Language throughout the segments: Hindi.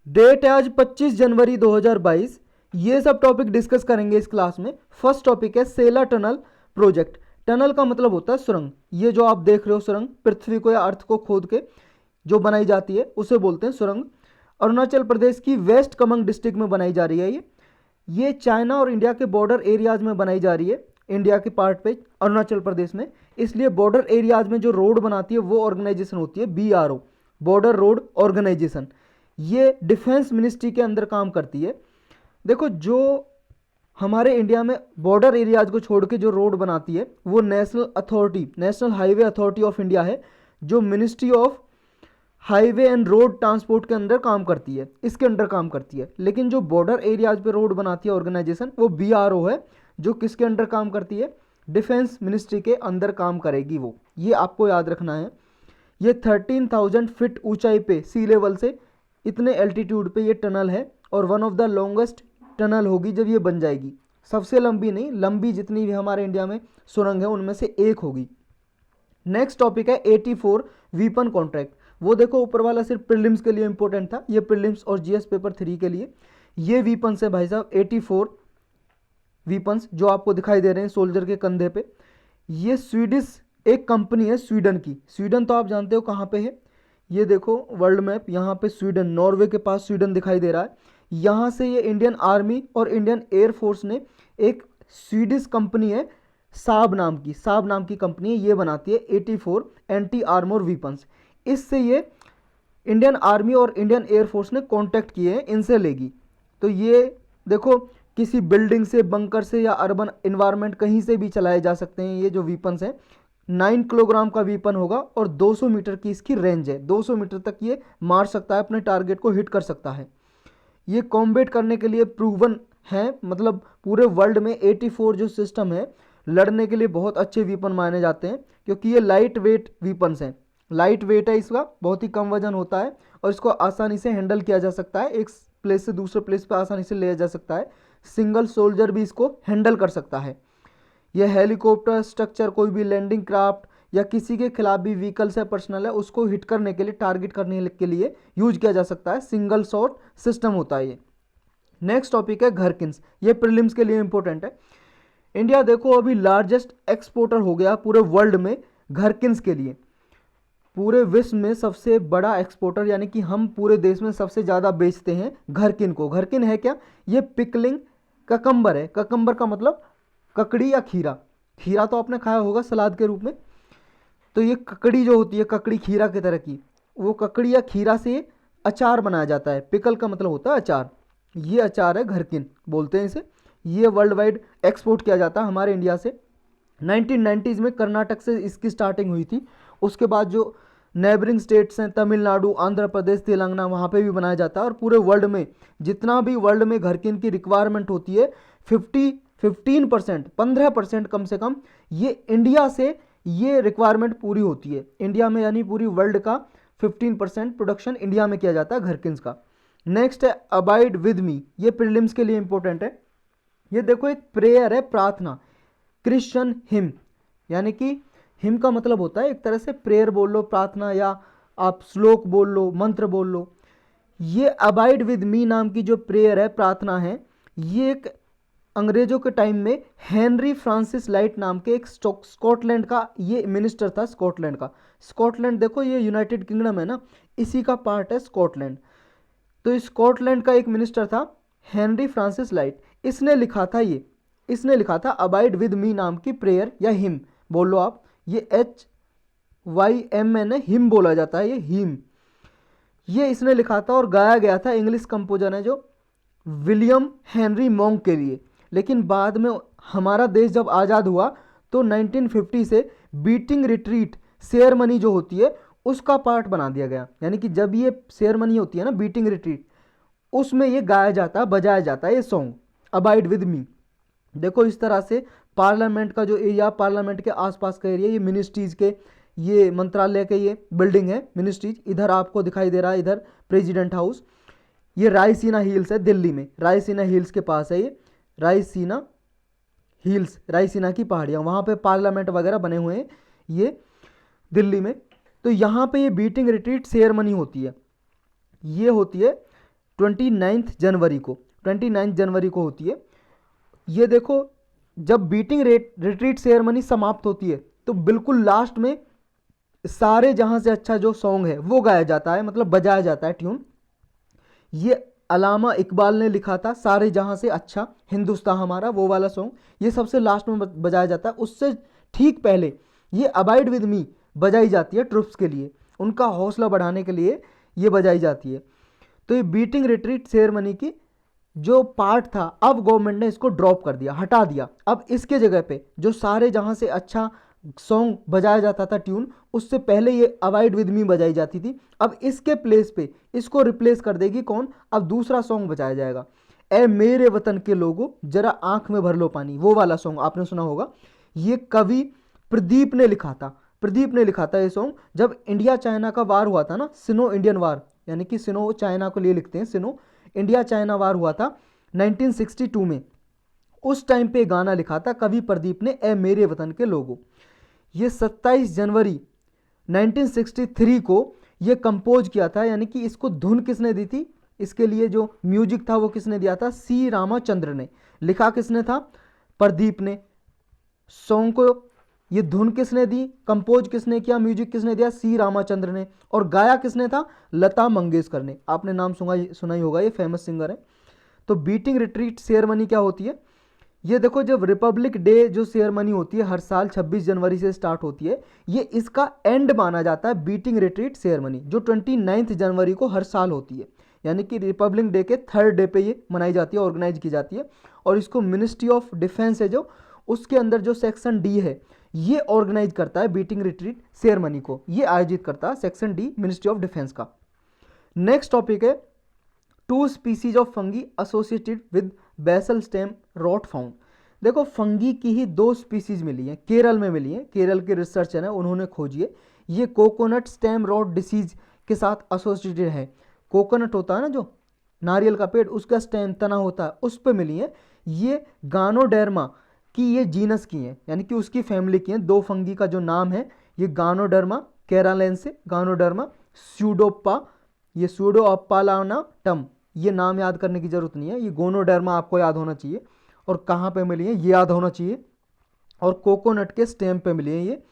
डेट है आज 25 जनवरी 2022। ये सब टॉपिक डिस्कस करेंगे इस क्लास में। फर्स्ट टॉपिक है सेला टनल प्रोजेक्ट। टनल का मतलब होता है सुरंग। ये जो आप देख रहे हो सुरंग, पृथ्वी को या अर्थ को खोद के जो बनाई जाती है उसे बोलते हैं सुरंग। अरुणाचल प्रदेश की वेस्ट कामेंग डिस्ट्रिक्ट में बनाई जा रही है ये चाइना और इंडिया के बॉर्डर एरियाज में बनाई जा रही है। इंडिया के पार्ट पे अरुणाचल प्रदेश में, इसलिए बॉर्डर एरियाज में जो रोड बनाती है वो ऑर्गेनाइजेशन होती है BRO, बॉर्डर रोड ऑर्गेनाइजेशन। ये डिफेंस मिनिस्ट्री के अंदर काम करती है। देखो, जो हमारे इंडिया में बॉर्डर एरियाज को छोड़ के जो रोड बनाती है वो national highway authority of India है, जो ministry of highway and road transport के अंदर काम करती है, इसके अंडर काम करती है। लेकिन जो बॉर्डर एरियाज पे रोड बनाती है ऑर्गेनाइजेशन, वो BRO है, जो किसके अंडर काम करती है? डिफेंस मिनिस्ट्री के अंदर काम करेगी वो। ये आपको याद रखना है। ये 13,000 फीट ऊंचाई पे सी लेवल से इतने एल्टीट्यूड पे ये टनल है, और one of the longest tunnel होगी जब ये बन जाएगी। सबसे लंबी नहीं, लंबी जितनी भी हमारे इंडिया में सुरंग है उनमें से एक होगी। नेक्स्ट टॉपिक है 84 वीपन कॉन्ट्रैक्ट। वो देखो ऊपर वाला सिर्फ प्रीलिम्स के लिए इंपॉर्टेंट था, ये प्रीलिम्स और GS पेपर 3 के लिए। ये वीपन्स है भाई साहब, 84 वीपन्स जो आपको दिखाई दे रहे हैं सोल्जर के कंधे पे। ये स्वीडिश एक कंपनी है स्वीडन की। स्वीडन तो आप जानते हो कहाँ पे है, ये देखो वर्ल्ड मैप, यहाँ पे स्वीडन, नॉर्वे के पास स्वीडन दिखाई दे रहा है। यहाँ से ये इंडियन आर्मी और इंडियन एयरफोर्स ने, एक स्वीडिश कंपनी है साब नाम की कंपनी है, ये बनाती है 84 एंटी आर्मर वीपन्स। इससे ये इंडियन आर्मी और इंडियन एयरफोर्स ने कांटेक्ट किए हैं, इनसे लेगी। तो ये देखो, किसी बिल्डिंग से, बंकर से या अर्बन इन्वायरमेंट कहीं से भी चलाए जा सकते हैं ये जो वीपन्स हैं। 9 किलोग्राम का वीपन होगा और 200 मीटर की इसकी रेंज है। 200 मीटर तक ये मार सकता है, अपने टारगेट को हिट कर सकता है। ये कॉम्बेट करने के लिए प्रूवन है, मतलब पूरे वर्ल्ड में 84 जो सिस्टम है लड़ने के लिए बहुत अच्छे वीपन माने जाते हैं, क्योंकि ये लाइट वेट वीपन्स हैं। लाइट वेट है इसका, बहुत ही कम वजन होता है, और इसको आसानी से हैंडल किया जा सकता है, एक प्लेस से दूसरे प्लेस पर आसानी से ले जा सकता है। सिंगल सोल्जर भी इसको हैंडल कर सकता है। यह हेलीकॉप्टर स्ट्रक्चर, कोई भी लैंडिंग क्राफ्ट या किसी के खिलाफ भी व्हीकल्स है, पर्सनल है, उसको हिट करने के लिए, टारगेट करने के लिए यूज किया जा सकता है। सिंगल शॉट सिस्टम होता है ये। नेक्स्ट टॉपिक है घरकिन्स। ये प्रीलिम्स के लिए इंपॉर्टेंट है। इंडिया देखो अभी लार्जेस्ट एक्सपोर्टर हो गया पूरे वर्ल्ड में घरकिन्स के लिए। पूरे विश्व में सबसे बड़ा एक्सपोर्टर, यानी कि हम पूरे देश में सबसे ज़्यादा बेचते हैं घरकिन को। घरकिन है क्या? ये पिकलिंग ककम्बर है। ककम्बर का मतलब ककड़ी या खीरा। खीरा तो आपने खाया होगा सलाद के रूप में, तो ये ककड़ी जो होती है, ककड़ी खीरा की तरह की, वो ककड़ी या खीरा से अचार बनाया जाता है। पिकल का मतलब होता है अचार। ये अचार है घरकिन बोलते हैं इसे। ये वर्ल्ड वाइड एक्सपोर्ट किया जाता है हमारे इंडिया से। 1990s में कर्नाटक से इसकी स्टार्टिंग हुई थी। उसके बाद जो नेबरिंग स्टेट्स हैं, तमिलनाडु, आंध्र प्रदेश, तेलंगाना, वहाँ पे भी बनाया जाता है। और पूरे वर्ल्ड में जितना भी वर्ल्ड में घरकिन की रिक्वायरमेंट होती है, 15% कम से कम ये इंडिया से ये रिक्वायरमेंट पूरी होती है। इंडिया में, यानी पूरी वर्ल्ड का 15% प्रोडक्शन इंडिया में किया जाता है घरकिन्स का। नेक्स्ट है अबाइड विद मी। ये प्रीलिम्स के लिए इंपॉर्टेंट है। ये देखो एक प्रेयर है, प्रार्थना, क्रिश्चियन हिम, यानी कि हिम का मतलब होता है एक तरह से प्रेयर बोल लो, प्रार्थना, या आप श्लोक बोल लो, मंत्र बोल लो। ये अबाइड विद मी नाम की जो प्रेयर है, प्रार्थना है, ये एक अंग्रेजों के टाइम में हेनरी फ्रांसिस लाइट नाम के एक स्कॉटलैंड का ये मिनिस्टर था, स्कॉटलैंड का। स्कॉटलैंड देखो ये यूनाइटेड किंगडम है ना, इसी का पार्ट है स्कॉटलैंड। तो स्कॉटलैंड का एक मिनिस्टर था हेनरी फ्रांसिस लाइट, इसने लिखा था अबाइड विद मी नाम की प्रेयर या हिम बोल लो आप। ये HYMN है, हिम बोला जाता है, ये हिम। ये इसने लिखा था और गाया गया था, इंग्लिश कंपोजर है जो विलियम हेनरी मॉन्क के लिए। लेकिन बाद में हमारा देश जब आज़ाद हुआ तो 1950 से बीटिंग रिट्रीट सेरेमनी जो होती है उसका पार्ट बना दिया गया। यानी कि जब ये सेरेमनी होती है ना, बीटिंग रिट्रीट, उसमें ये गाया जाता है, बजाया जाता है ये सॉन्ग अबाइड विद मी। देखो इस तरह से पार्लियामेंट का जो एरिया, पार्लियामेंट के आसपास का एरिया, ये मिनिस्ट्रीज के, ये मंत्रालय के ये बिल्डिंग है मिनिस्ट्रीज। इधर आपको दिखाई दे रहा है, इधर प्रेसिडेंट हाउस। ये रायसीना हिल्स है दिल्ली में, रायसीना हिल्स के पास है ये रायसीना हिल्स, रायसीना की पहाड़ियाँ, वहाँ पे पार्लियामेंट वगैरह बने हुए हैं ये दिल्ली में। तो यहाँ पे ये बीटिंग रिट्रीट सेरेमनी होती है, ये होती है 29 जनवरी को होती है। ये देखो, जब बीटिंग रिट्रीट सेरेमनी समाप्त होती है तो बिल्कुल लास्ट में सारे जहां से अच्छा जो सॉन्ग है वो गाया जाता है, मतलब बजाया जाता है ट्यून। ये अलामा इकबाल ने लिखा था, सारे जहां से अच्छा हिंदुस्तान हमारा, वो वाला सॉन्ग ये सबसे लास्ट में बजाया जाता है। उससे ठीक पहले ये अबाइड विद मी बजाई जाती है ट्रुप्स के लिए, उनका हौसला बढ़ाने के लिए ये बजाई जाती है। तो ये बीटिंग रिट्रीट सेरेमनी की जो पार्ट था, अब गवर्नमेंट ने इसको ड्रॉप कर दिया, हटा दिया। अब इसके जगह पे जो सारे जहां से अच्छा सॉन्ग बजाया जाता था ट्यून, उससे पहले ये अवॉइड विद मी बजाई जाती थी। अब इसके प्लेस पे इसको रिप्लेस कर देगी कौन, अब दूसरा सॉन्ग बजाया जाएगा, ए मेरे वतन के लोगों जरा आंख में भर लो पानी, वो वाला सॉन्ग आपने सुना होगा। ये कवि प्रदीप ने लिखा था, ये सॉन्ग जब इंडिया चाइना का वार हुआ था ना, सिनो इंडियन वार, यानी कि सिनो चाइना को लिए लिखते हैं, सिनो इंडिया चाइना वार हुआ था 1962 में, उस टाइम पे गाना लिखा था कवि प्रदीप ने, ए मेरे वतन के लोगों। ये 27 जनवरी 1963 को ये कंपोज किया था, यानी कि इसको धुन किसने दी थी, इसके लिए जो म्यूजिक था वो किसने दिया था, सी रामाचंद्र ने। लिखा किसने था, प्रदीप ने। सॉन्ग को ये धुन किसने दी, कंपोज किसने किया, म्यूजिक किसने दिया, सी रामाचंद्र ने। और गाया किसने था, लता मंगेशकर ने। आपने नाम सुना ही होगा, ये फेमस सिंगर है। तो बीटिंग रिट्रीट सेरेमनी क्या होती है, ये देखो, जब रिपब्लिक डे जो सेरेमनी होती है हर साल 26 जनवरी से स्टार्ट होती है, ये इसका एंड माना जाता है बीटिंग रिट्रीट सेरेमनी, जो 29 जनवरी को हर साल होती है, यानी कि रिपब्लिक डे के थर्ड डे पे ये मनाई जाती है, ऑर्गेनाइज की जाती है। और इसको मिनिस्ट्री ऑफ डिफेंस है जो, उसके अंदर जो सेक्शन डी है, ये ऑर्गेनाइज करता है बीटिंग रिट्रीट सेरेमनी को, ये आयोजित करता है section D, ministry of defence का। नेक्स्ट टॉपिक है 2 species of fungi associated with basal stem rot found. देखो, फंगी की ही 2 स्पीसीज मिली हैं, केरल में मिली हैं, केरल के रिसर्चर हैं, उन्होंने खोजी है। ये कोकोनट स्टेम रॉट डिसीज के साथ एसोसिएटेड है। कोकोनट होता है ना जो नारियल का पेड़, उसका स्टेम तना होता है, उस पर मिली है। ये गानोडर्मा की ये जीनस की हैं, यानी कि उसकी फैमिली की हैं। 2 फंगी का जो नाम है, ये गानोडर्मा केरालेंसे, गानोडर्मा स्यूडोप्पा, ये स्यूडोअप्पालाना टम, ये नाम याद करने की जरूरत नहीं है, ये गोनोडर्मा आपको याद होना चाहिए। और कहाँ पे मिली है ये याद होना चाहिए। और कोकोनट के स्टेम पे मिली है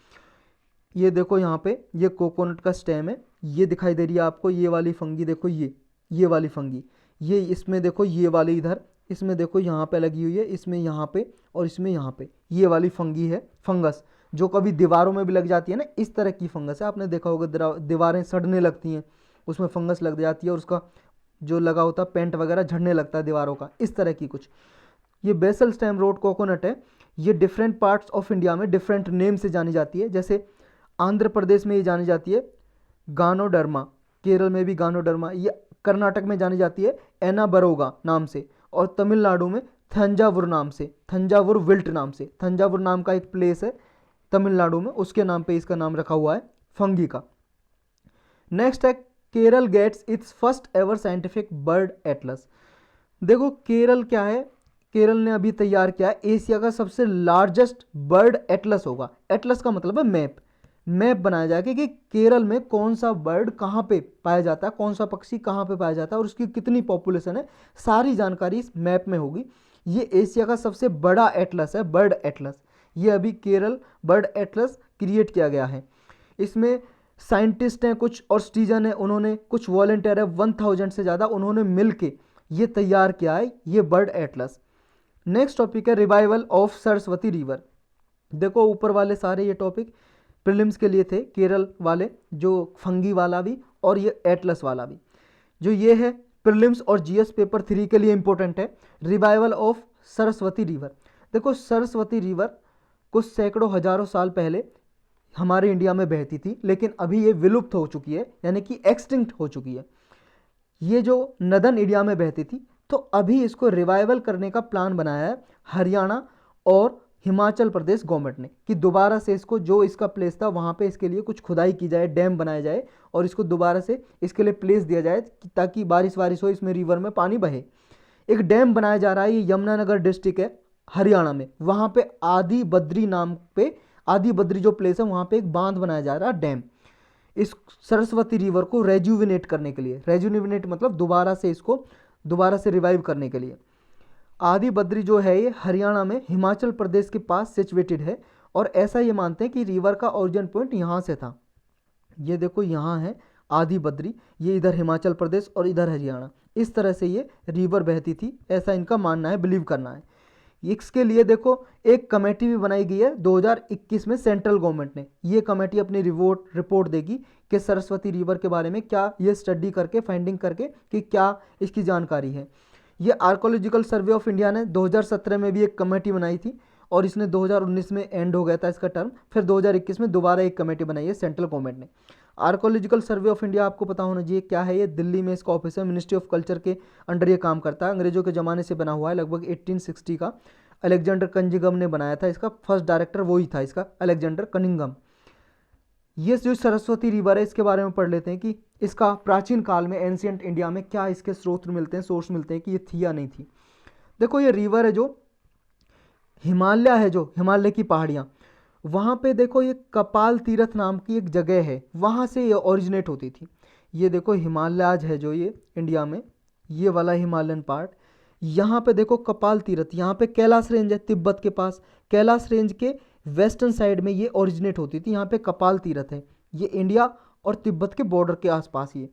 ये देखो यहाँ पे, ये कोकोनट का स्टेम है, ये दिखाई दे रही है आपको, ये वाली फंगी देखो, ये वाली फंगी, ये इसमें देखो, ये वाली इधर, इसमें देखो यहाँ पे लगी हुई है, इसमें यहाँ पे और इसमें यहाँ पे, ये वाली फंगी है, फंगस जो कभी दीवारों में भी लग जाती है ना, इस तरह की फंगस है। आपने देखा होगा दीवारें सड़ने लगती हैं, उसमें फंगस लग जाती है और उसका जो लगा होता है पेंट वगैरह झड़ने लगता है दीवारों का, इस तरह की कुछ। ये बेसल स्टेम रोड कोकोनट है, ये डिफरेंट पार्ट्स ऑफ इंडिया में डिफरेंट नेम से जानी जाती है। जैसे आंध्र प्रदेश में ये जानी जाती है गानोडर्मा, केरल में भी गानोडर्मा, ये कर्नाटक में जानी जाती है एनाबरोगा नाम से, और तमिलनाडु में थंजावुर नाम से, थंजावुर विल्ट नाम से। थंजावुर नाम का एक प्लेस है तमिलनाडु में, उसके नाम पे इसका नाम रखा हुआ है फंगी का। नेक्स्ट है Kerala gets its first ever scientific bird atlas. देखो, केरल क्या है, केरल ने अभी तैयार किया है एशिया का सबसे लार्जेस्ट बर्ड एटलस होगा। एटलस का मतलब है मैप बनाया जाएगा कि केरल में कौन सा बर्ड कहाँ पे पाया जाता है, कौन सा पक्षी कहाँ पे पाया जाता है और उसकी कितनी पॉपुलेशन है, सारी जानकारी इस मैप में होगी। ये एशिया का सबसे बड़ा एटलस है, बर्ड एटलस। ये अभी केरल बर्ड एटलस क्रिएट किया गया है। इसमें साइंटिस्ट हैं कुछ और सिटीजन है, उन्होंने कुछ वॉलंटियर है 1000 से ज़्यादा, उन्होंने मिल के ये तैयार किया है ये बर्ड एटलस। नेक्स्ट टॉपिक है रिवाइवल ऑफ सरस्वती रिवर। देखो, ऊपर वाले सारे ये टॉपिक प्रीलिम्स के लिए थे, केरल वाले जो फंगी वाला भी और ये एटलस वाला भी। जो ये है प्रीलिम्स और जीएस पेपर 3 के लिए इंपॉर्टेंट है, रिवाइवल ऑफ सरस्वती रिवर। देखो, सरस्वती रिवर कुछ सैकड़ों हजारों साल पहले हमारे इंडिया में बहती थी, लेकिन अभी ये विलुप्त हो चुकी है, यानी कि एक्सटिंक्ट हो चुकी है। ये जो नदन इंडिया में बहती थी, तो अभी इसको रिवाइवल करने का प्लान बनाया है हरियाणा और हिमाचल प्रदेश गवर्नमेंट ने, कि दोबारा से इसको, जो इसका प्लेस था वहाँ पे इसके लिए कुछ खुदाई की जाए, डैम बनाया जाए और इसको दोबारा से इसके लिए प्लेस दिया जाए ताकि बारिश हो, इसमें रिवर में पानी बहे। एक डैम बनाया जा रहा है, ये यमुनानगर डिस्ट्रिक्ट है हरियाणा में, वहाँ पे आदि बद्री नाम पे, आदि बद्री जो प्लेस है वहाँ पे एक बांध बनाया जा रहा है, डैम। इस सरस्वती रिवर को रेजुविनेट करने के लिए, रेजुविनेट मतलब दोबारा से रिवाइव करने के लिए। आदि बद्री जो है ये हरियाणा में हिमाचल प्रदेश के पास सिचुएटेड है, और ऐसा ये मानते हैं कि रिवर का ओरिजिन पॉइंट यहाँ से था। ये देखो यहाँ है आदि बद्री, ये इधर हिमाचल प्रदेश और इधर हरियाणा, इस तरह से ये रिवर बहती थी, ऐसा इनका मानना है, बिलीव करना है। इसके लिए देखो एक कमेटी भी बनाई गई है 2021 में सेंट्रल गवर्नमेंट ने। ये कमेटी अपनी रिपोर्ट देगी कि सरस्वती रिवर के बारे में क्या, ये स्टडी करके फाइंडिंग करके कि क्या इसकी जानकारी है। ये आर्कोलॉजिकल सर्वे ऑफ इंडिया ने 2017 में भी एक कमेटी बनाई थी, और इसने 2019 में एंड हो गया था इसका टर्म, फिर 2021 में दोबारा एक कमेटी बनाई है सेंट्रल गवर्नमेंट ने। आर्कोलॉजिकल सर्वे ऑफ इंडिया आपको पता होना चाहिए क्या है, ये दिल्ली में इसका ऑफिस है, मिनिस्ट्री ऑफ कल्चर के अंडर ये काम करता है, अंग्रेजों के ज़माने से बना हुआ है, लगभग 1860 का। अलेक्जेंडर कनिंघम ने बनाया था इसका, फर्स्ट डायरेक्टर वही था इसका, अलेक्जेंडर कनिंघम। ये जो सरस्वती रिवर है इसके बारे में पढ़ लेते हैं कि इसका प्राचीन काल में एंशियंट इंडिया में क्या इसके स्रोत मिलते हैं, सोर्स मिलते हैं कि ये थी या नहीं थी। देखो ये रिवर है जो हिमालय है, जो हिमालय की पहाड़ियाँ, वहाँ पे देखो ये कपाल तीरथ नाम की एक जगह है, वहाँ से ये ओरिजिनेट होती थी। ये देखो हिमालयाज है जो ये इंडिया में, ये वाला हिमालयन पार्ट, यहाँ पे देखो कपाल तीरथ, यहाँ पे कैलाश रेंज है तिब्बत के पास, कैलाश रेंज के वेस्टर्न साइड में ये ओरिजिनेट होती थी, यहाँ पे कपाल तीरथ है, ये इंडिया और तिब्बत के बॉर्डर के आसपास ये।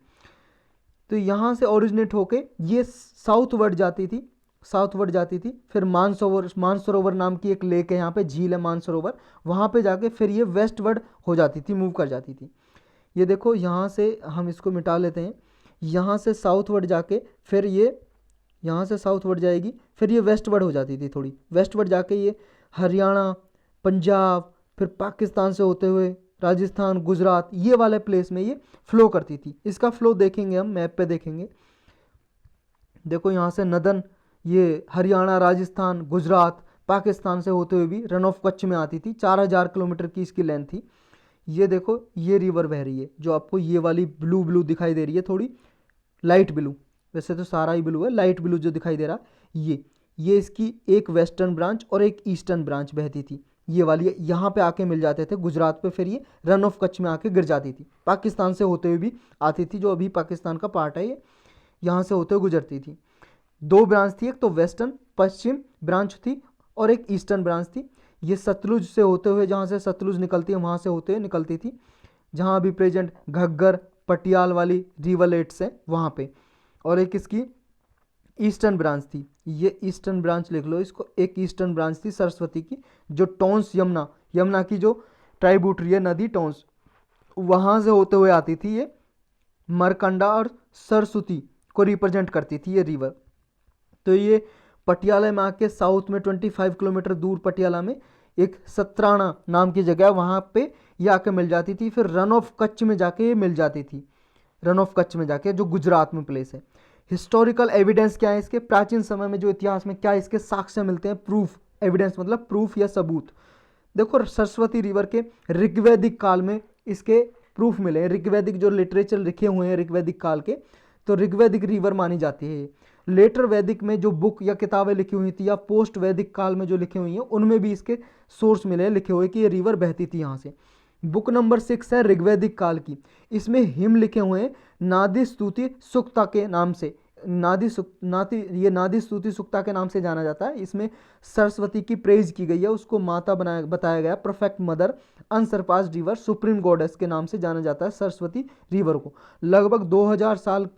तो यहाँ से ओरिजिनेट होके ये साउथवर्ड जाती थी, फिर मानसरोवर नाम की एक लेक है, यहाँ पे झील है मानसरोवर, वहाँ पे जाके फिर ये वेस्टवर्ड हो जाती थी, मूव कर जाती थी। ये देखो यहाँ से हम इसको मिटा लेते हैं, यहाँ से साउथवर्ड जाके फिर ये यहाँ से साउथवर्ड जाएगी, फिर ये वेस्टवर्ड हो जाती थी, थोड़ी वेस्टवर्ड जाके ये हरियाणा, पंजाब, फिर पाकिस्तान से होते हुए राजस्थान, गुजरात, ये वाले प्लेस में ये फ्लो करती थी। इसका फ्लो देखेंगे हम मैप पे देखेंगे। देखो यहाँ से नदन ये हरियाणा, राजस्थान, गुजरात, पाकिस्तान से होते हुए भी रन ऑफ कच्छ में आती थी, 4000 किलोमीटर की इसकी लेंथ थी। ये देखो ये रिवर बह रही है, जो आपको ये वाली ब्लू दिखाई दे रही है, थोड़ी लाइट ब्लू, वैसे तो सारा ही ब्लू है, लाइट ब्लू जो दिखाई दे रहा, ये इसकी एक वेस्टर्न ब्रांच और एक ईस्टर्न ब्रांच बहती थी। ये वाली यहाँ पे आके मिल जाते थे गुजरात पे, फिर ये रन ऑफ कच्छ में आके गिर जाती थी, पाकिस्तान से होते हुए भी आती थी, जो अभी पाकिस्तान का पार्ट है ये, यहाँ से होते हुए गुजरती थी। दो ब्रांच थी, एक तो वेस्टर्न पश्चिम ब्रांच थी और एक ईस्टर्न ब्रांच थी। ये सतलुज से होते हुए, जहाँ से सतलुज निकलती है वहाँ से होते हुए निकलती थी, जहाँ अभी प्रेजेंट घग्गर, पटियाल वाली रिवरलेट्स है वहाँ पे। और एक इसकी ईस्टर्न ब्रांच थी, ये ईस्टर्न ब्रांच लिख लो इसको, एक ईस्टर्न ब्रांच थी सरस्वती की, जो टोंस यमुना की जो ट्राइब्यूटरी है नदी टोंस, वहाँ से होते हुए आती थी। ये मरकंडा और सरस्वती को रिप्रेजेंट करती थी ये रिवर। तो ये पटियाला में आके साउथ में 25 किलोमीटर दूर पटियाला में एक सत्राना नाम की जगह, वहाँ पे ये आके मिल जाती थी, फिर रन ऑफ कच्छ में जाके ये मिल जाती थी, रन ऑफ कच्छ में जाके, जो गुजरात में प्लेस है। हिस्टोरिकल एविडेंस क्या है इसके, प्राचीन समय में जो इतिहास में क्या इसके साक्ष्य मिलते हैं, प्रूफ, एविडेंस मतलब प्रूफ या सबूत। देखो सरस्वती रिवर के ऋग्वैदिक काल में इसके प्रूफ मिले हैं, ऋग्वैदिक जो लिटरेचर लिखे हुए हैं ऋग्वैदिक काल के, तो ऋग्वैदिक रिवर मानी जाती है। लेटर वैदिक में जो बुक या किताबें लिखी हुई थी, या पोस्ट वैदिक काल में जो लिखी हुई हैं, उनमें भी इसके सोर्स मिले हैं लिखे हुए कि ये रिवर बहती थी यहाँ से। बुक नंबर 6 है ऋग्वैदिक काल की, इसमें हिम लिखे हुए हैं नादी स्तुति सुक्ता के नाम से, नादी स्तुति सुक्ता के नाम से जाना जाता है। इसमें सरस्वती की प्रेज की गई है, उसको माता बताया गया, perfect mother, unsurpassed river, supreme goddess के नाम से जाना जाता है सरस्वती रिवर को। लगभग 2000 साल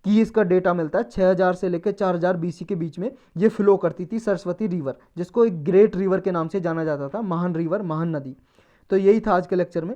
की इसका डेटा मिलता है, 6000 से लेकर 4000 BC के बीच में ये फ्लो करती थी सरस्वती रिवर, जिसको एक ग्रेट रिवर के नाम से जाना जाता था, महान रिवर, महान नदी। तो यही था आज के लेक्चर में।